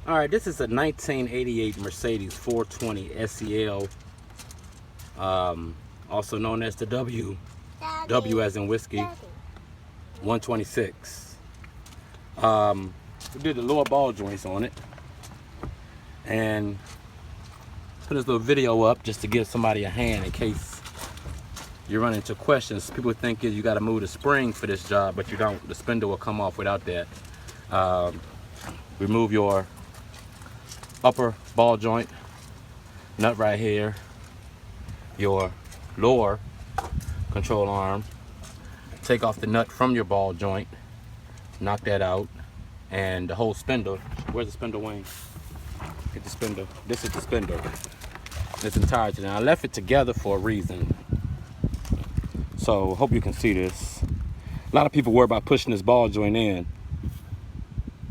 All right, this is a 1988 Mercedes 420 SEL, also known as the W as in whiskey, 126. We did the lower ball joints on it and put this little video up just to give somebody a hand in case you run into questions. People think you got to move the spring for this job, but you don't. The spindle will come off without that. Remove your upper ball joint nut right here, your lower control arm, take off the nut from your ball joint, knock that out, and the whole spindle. Where's the spindle wing? Get the spindle. This is the spindle. This entirety. Now I left it together for a reason, so hope you can see this. A lot of people worry about pushing this ball joint in.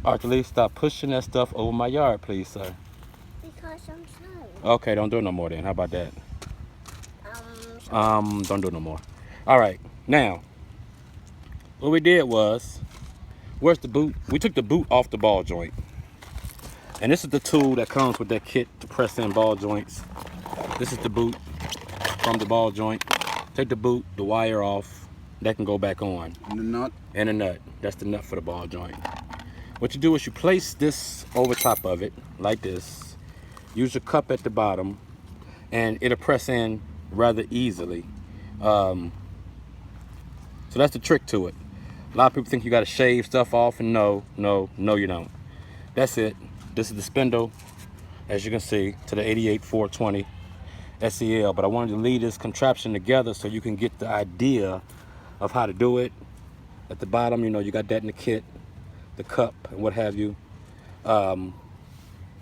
Arthur, stop pushing that stuff over my yard, please, sir. Because I'm sorry. Okay, don't do it no more then. How about that? Don't do it no more. All right, now, what we did was, where's the boot? We took the boot off the ball joint. And this is the tool that comes with that kit to press in ball joints. This is the boot from the ball joint. Take the boot, the wire off. That can go back on. And the nut? And the nut. That's the nut for the ball joint. What you do is you place this over top of it, like this. Use your cup at the bottom, and it'll press in rather easily. So that's the trick to it. A lot of people think you gotta shave stuff off, and no, you don't. That's it. This is the spindle, as you can see, to the 88 420 SEL, but I wanted to leave this contraption together so you can get the idea of how to do it. At the bottom, you got that in the kit, the cup and what have you.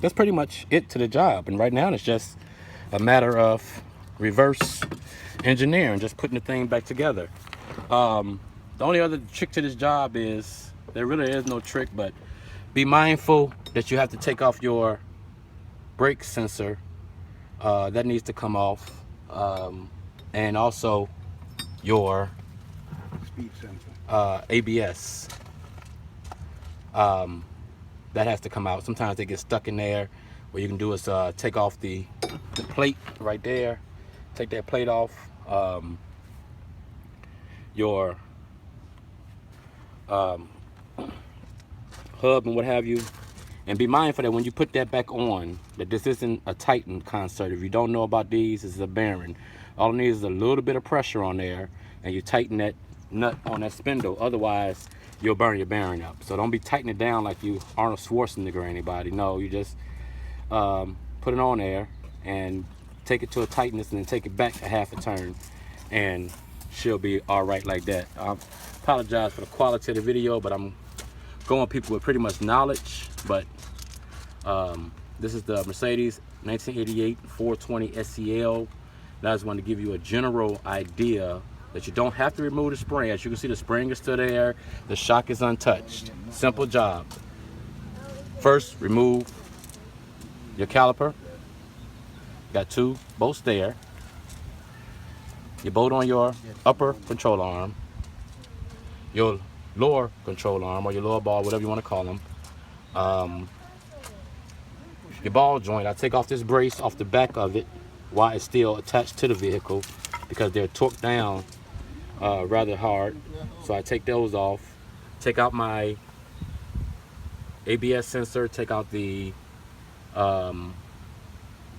That's pretty much it to the job, and right now it's just a matter of reverse engineering, just putting the thing back together. The only other trick to this job is, there really is no trick, but be mindful that you have to take off your brake sensor. That needs to come off, and also your speed sensor, ABS. That has to come out. Sometimes they get stuck in there. What you can do is take off the plate right there. Take that plate off. Your hub and what have you. And be mindful that when you put that back on, that this isn't a Titan concert. If you don't know about these, this is a bearing. All it needs is a little bit of pressure on there, and you tighten that nut on that spindle. Otherwise, you'll burn your bearing up. So don't be tightening it down like you Arnold Schwarzenegger or anybody. No, you just put it on there and take it to a tightness, and then take it back a half a turn, and she'll be all right like that. I apologize for the quality of the video, but I'm going people with pretty much knowledge. But this is the Mercedes 1988 420 SEL. And I just wanted to give you a general idea that you don't have to remove the spring. As you can see, the spring is still there. The shock is untouched. Simple job. First, remove your caliper. Got two bolts there. Your bolt on your upper control arm, your lower control arm, or your lower ball, whatever you want to call them. Your ball joint, I take off this brace off the back of it while it's still attached to the vehicle, because they're torqued down rather hard. So I take those off, take out my ABS sensor, take out the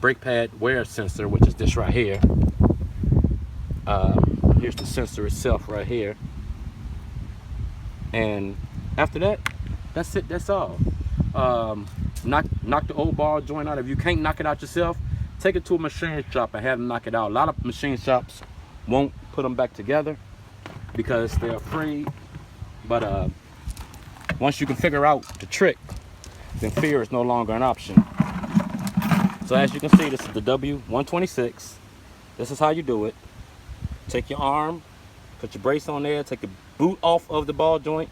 brake pad wear sensor, which is this right here. Here's the sensor itself right here. And after that, that's it, that's all. Knock the old ball joint out. If you can't knock it out yourself, take it to a machine shop and have them knock it out. A lot of machine shops won't put them back together because they're afraid. But once you can figure out the trick, then fear is no longer an option. So as you can see, this is the W126. This is how you do it. Take your arm, put your brace on there, take the boot off of the ball joint,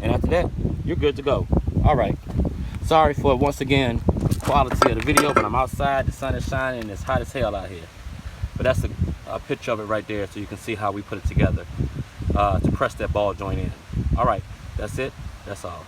and after that, you're good to go. All right. Sorry for, once again, the quality of the video, but I'm outside, the sun is shining, and it's hot as hell out here. But that's a picture of it right there, so you can see how we put it together to press that ball joint in. All right, that's it. That's all.